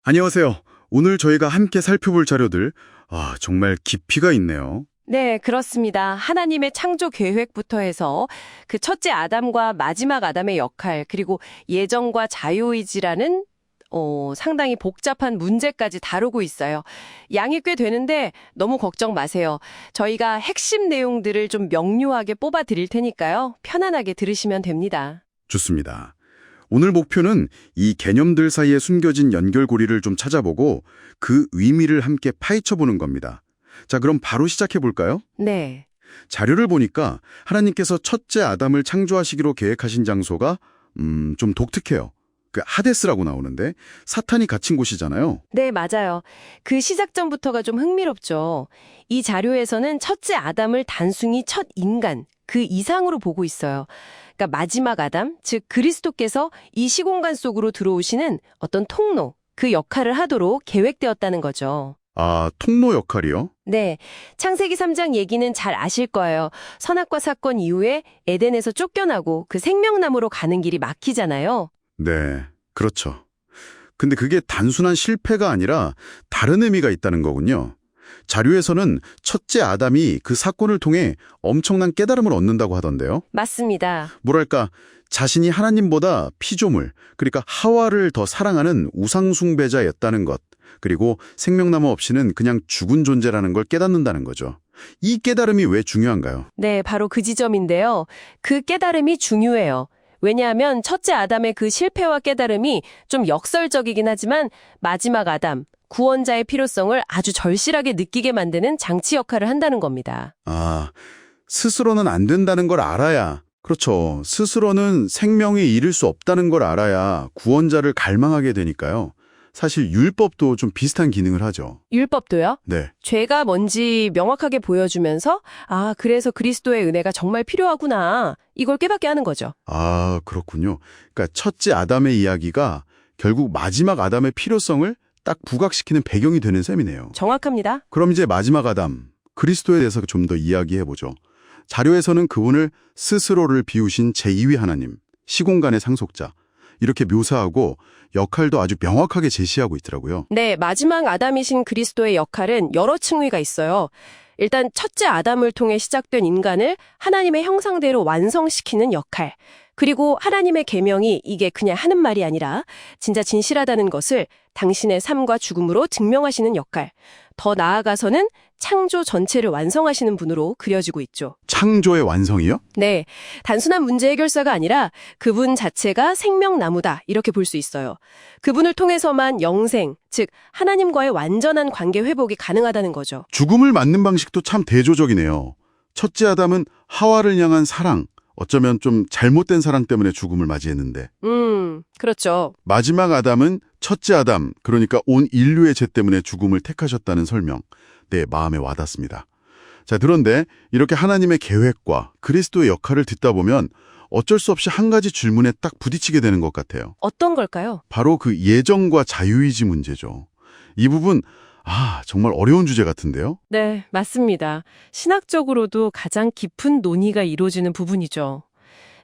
안녕하세요. 오늘 저희가 함께 살펴볼 자료들, 정말 깊이가 있네요. 네, 그렇습니다. 하나님의 창조 계획부터 해서 그 첫째 아담과 마지막 아담의 역할, 그리고 예정과 자유의지라는 상당히 복잡한 문제까지 다루고 있어요. 양이 꽤 되는데 너무 걱정 마세요. 저희가 핵심 내용들을 좀 명료하게 뽑아 드릴 테니까요. 편안하게 들으시면 됩니다. 좋습니다. 오늘 목표는 이 개념들 사이에 숨겨진 연결고리를 좀 찾아보고 그 의미를 함께 파헤쳐보는 겁니다. 자, 그럼 바로 시작해 볼까요? 네. 자료를 보니까 하나님께서 첫째 아담을 창조하시기로 계획하신 장소가 좀 독특해요. 그 하데스라고 나오는데 사탄이 갇힌 곳이잖아요. 네, 맞아요. 그 시작점부터가 좀 흥미롭죠. 이 자료에서는 첫째 아담을 단순히 첫 인간, 그 이상으로 보고 있어요. 그러니까 마지막 아담, 즉 그리스도께서 이 시공간 속으로 들어오시는 어떤 통로, 그 역할을 하도록 계획되었다는 거죠. 아, 통로 역할이요? 네, 창세기 3장 얘기는 잘 아실 거예요. 선악과 사건 이후에 에덴에서 쫓겨나고 그 생명나무로 가는 길이 막히잖아요. 네, 그렇죠. 근데 그게 단순한 실패가 아니라 다른 의미가 있다는 거군요. 자료에서는 첫째 아담이 그 사건을 통해 엄청난 깨달음을 얻는다고 하던데요. 맞습니다. 뭐랄까, 자신이 하나님보다 피조물, 그러니까 하와를 더 사랑하는 우상숭배자였다는 것, 그리고 생명나무 없이는 그냥 죽은 존재라는 걸 깨닫는다는 거죠. 이 깨달음이 왜 중요한가요? 네, 바로 그 지점인데요. 그 깨달음이 중요해요. 왜냐하면 첫째 아담의 그 실패와 깨달음이 좀 역설적이긴 하지만 마지막 아담, 구원자의 필요성을 아주 절실하게 느끼게 만드는 장치 역할을 한다는 겁니다. 아, 스스로는 안 된다는 걸 알아야, 그렇죠. 스스로는 생명이 이룰 수 없다는 걸 알아야 구원자를 갈망하게 되니까요. 사실 율법도 좀 비슷한 기능을 하죠. 율법도요? 네. 죄가 뭔지 명확하게 보여주면서 그래서 그리스도의 은혜가 정말 필요하구나. 이걸 깨닫게 하는 거죠. 아, 그렇군요. 그러니까 첫째 아담의 이야기가 결국 마지막 아담의 필요성을 딱 부각시키는 배경이 되는 셈이네요. 정확합니다. 그럼 이제 마지막 아담, 그리스도에 대해서 좀 더 이야기해보죠. 자료에서는 그분을 스스로를 비우신 제2위 하나님, 시공간의 상속자, 이렇게 묘사하고 역할도 아주 명확하게 제시하고 있더라고요. 네, 마지막 아담이신 그리스도의 역할은 여러 층위가 있어요. 일단 첫째 아담을 통해 시작된 인간을 하나님의 형상대로 완성시키는 역할. 그리고 하나님의 계명이 이게 그냥 하는 말이 아니라 진짜 진실하다는 것을 당신의 삶과 죽음으로 증명하시는 역할. 더 나아가서는 창조 전체를 완성하시는 분으로 그려지고 있죠. 창조의 완성이요? 네, 단순한 문제 해결사가 아니라 그분 자체가 생명나무다 이렇게 볼 수 있어요. 그분을 통해서만 영생, 즉 하나님과의 완전한 관계 회복이 가능하다는 거죠. 죽음을 맞는 방식도 참 대조적이네요. 첫째 아담은 하와를 향한 사랑, 어쩌면 좀 잘못된 사랑 때문에 죽음을 맞이했는데 그렇죠. 마지막 아담은 첫째 아담, 그러니까 온 인류의 죄 때문에 죽음을 택하셨다는 설명, 내 마음에 와닿습니다. 자, 그런데 이렇게 하나님의 계획과 그리스도의 역할을 듣다 보면 어쩔 수 없이 한 가지 질문에 딱 부딪히게 되는 것 같아요. 어떤 걸까요? 바로 그 예정과 자유의지 문제죠. 이 부분, 정말 어려운 주제 같은데요? 네, 맞습니다. 신학적으로도 가장 깊은 논의가 이루어지는 부분이죠.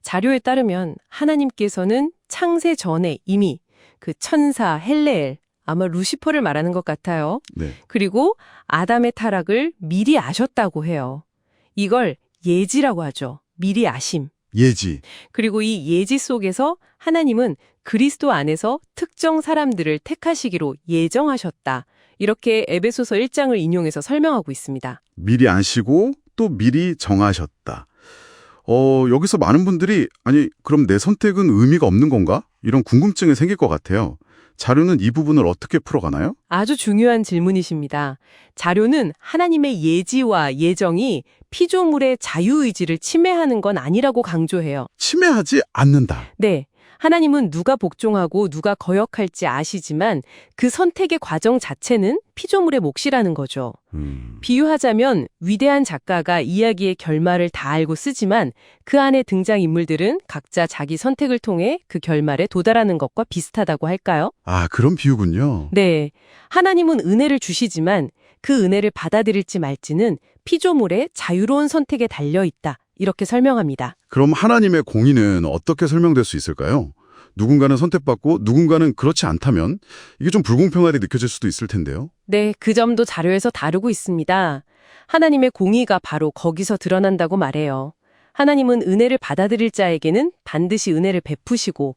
자료에 따르면 하나님께서는 창세 전에 이미 그 천사 헬레엘, 아마 루시퍼를 말하는 것 같아요. 네. 그리고 아담의 타락을 미리 아셨다고 해요. 이걸 예지라고 하죠. 미리 아심. 예지. 그리고 이 예지 속에서 하나님은 그리스도 안에서 특정 사람들을 택하시기로 예정하셨다. 이렇게 에베소서 1장을 인용해서 설명하고 있습니다. 미리 아시고 또 미리 정하셨다. 여기서 많은 분들이 그럼 내 선택은 의미가 없는 건가? 이런 궁금증이 생길 것 같아요. 자료는 이 부분을 어떻게 풀어가나요? 아주 중요한 질문이십니다. 자료는 하나님의 예지와 예정이 피조물의 자유의지를 침해하는 건 아니라고 강조해요. 침해하지 않는다. 네. 하나님은 누가 복종하고 누가 거역할지 아시지만 그 선택의 과정 자체는 피조물의 몫이라는 거죠. 비유하자면 위대한 작가가 이야기의 결말을 다 알고 쓰지만 그 안에 등장인물들은 각자 자기 선택을 통해 그 결말에 도달하는 것과 비슷하다고 할까요? 그런 비유군요. 네. 하나님은 은혜를 주시지만 그 은혜를 받아들일지 말지는 피조물의 자유로운 선택에 달려 있다. 이렇게 설명합니다. 그럼 하나님의 공의는 어떻게 설명될 수 있을까요? 누군가는 선택받고 누군가는 그렇지 않다면 이게 좀 불공평하게 느껴질 수도 있을 텐데요. 네, 그 점도 자료에서 다루고 있습니다. 하나님의 공의가 바로 거기서 드러난다고 말해요. 하나님은 은혜를 받아들일 자에게는 반드시 은혜를 베푸시고,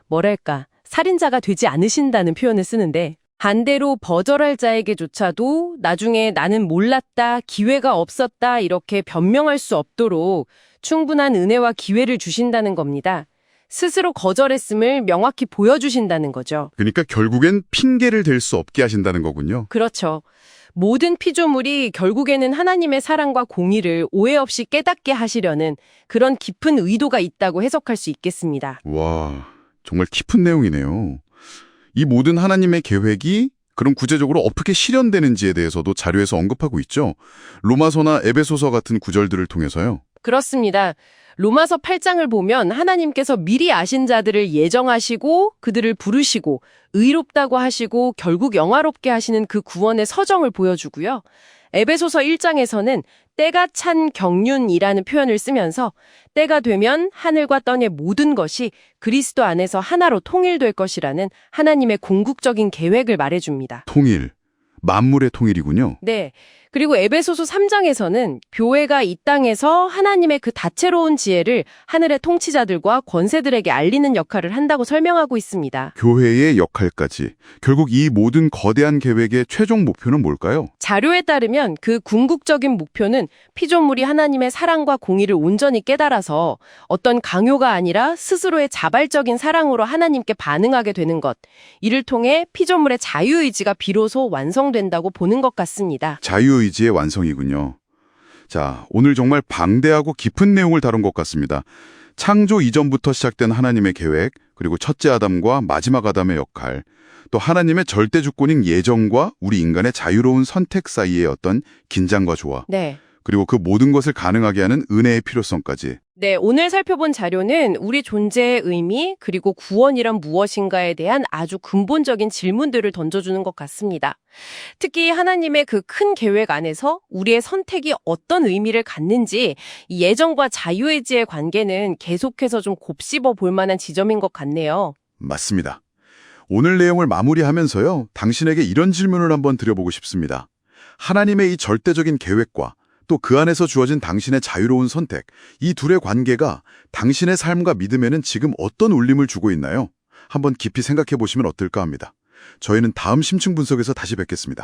뭐랄까, 살인자가 되지 않으신다는 표현을 쓰는데, 반대로 버절할 자에게조차도 나중에 나는 몰랐다, 기회가 없었다 이렇게 변명할 수 없도록 충분한 은혜와 기회를 주신다는 겁니다. 스스로 거절했음을 명확히 보여주신다는 거죠. 그러니까 결국엔 핑계를 댈 수 없게 하신다는 거군요. 그렇죠. 모든 피조물이 결국에는 하나님의 사랑과 공의를 오해 없이 깨닫게 하시려는 그런 깊은 의도가 있다고 해석할 수 있겠습니다. 와, 정말 깊은 내용이네요. 이 모든 하나님의 계획이 그럼 구체적으로 어떻게 실현되는지에 대해서도 자료에서 언급하고 있죠. 로마서나 에베소서 같은 구절들을 통해서요. 그렇습니다. 로마서 8장을 보면 하나님께서 미리 아신 자들을 예정하시고 그들을 부르시고 의롭다고 하시고 결국 영화롭게 하시는 그 구원의 서정을 보여주고요. 에베소서 1장에서는 때가 찬 경륜이라는 표현을 쓰면서 때가 되면 하늘과 땅의 모든 것이 그리스도 안에서 하나로 통일될 것이라는 하나님의 궁극적인 계획을 말해줍니다. 통일, 만물의 통일이군요. 네. 그리고 에베소서 3장에서는 교회가 이 땅에서 하나님의 그 다채로운 지혜를 하늘의 통치자들과 권세들에게 알리는 역할을 한다고 설명하고 있습니다. 교회의 역할까지. 결국 이 모든 거대한 계획의 최종 목표는 뭘까요? 자료에 따르면 그 궁극적인 목표는 피조물이 하나님의 사랑과 공의를 온전히 깨달아서 어떤 강요가 아니라 스스로의 자발적인 사랑으로 하나님께 반응하게 되는 것. 이를 통해 피조물의 자유의지가 비로소 완성된다고 보는 것 같습니다. 자유의지의 완성이군요. 자, 오늘 정말 방대하고 깊은 내용을 다룬 것 같습니다. 창조 이전부터 시작된 하나님의 계획, 그리고 첫째 아담과 마지막 아담의 역할, 또 하나님의 절대 주권인 예정과 우리 인간의 자유로운 선택 사이의 어떤 긴장과 조화, 네. 그리고 그 모든 것을 가능하게 하는 은혜의 필요성까지. 네, 오늘 살펴본 자료는 우리 존재의 의미 그리고 구원이란 무엇인가에 대한 아주 근본적인 질문들을 던져주는 것 같습니다. 특히 하나님의 그 큰 계획 안에서 우리의 선택이 어떤 의미를 갖는지 이 예정과 자유의지의 관계는 계속해서 좀 곱씹어 볼 만한 지점인 것 같네요. 맞습니다. 오늘 내용을 마무리하면서요, 당신에게 이런 질문을 한번 드려보고 싶습니다. 하나님의 이 절대적인 계획과 또 그 안에서 주어진 당신의 자유로운 선택, 이 둘의 관계가 당신의 삶과 믿음에는 지금 어떤 울림을 주고 있나요? 한번 깊이 생각해 보시면 어떨까 합니다. 저희는 다음 심층 분석에서 다시 뵙겠습니다.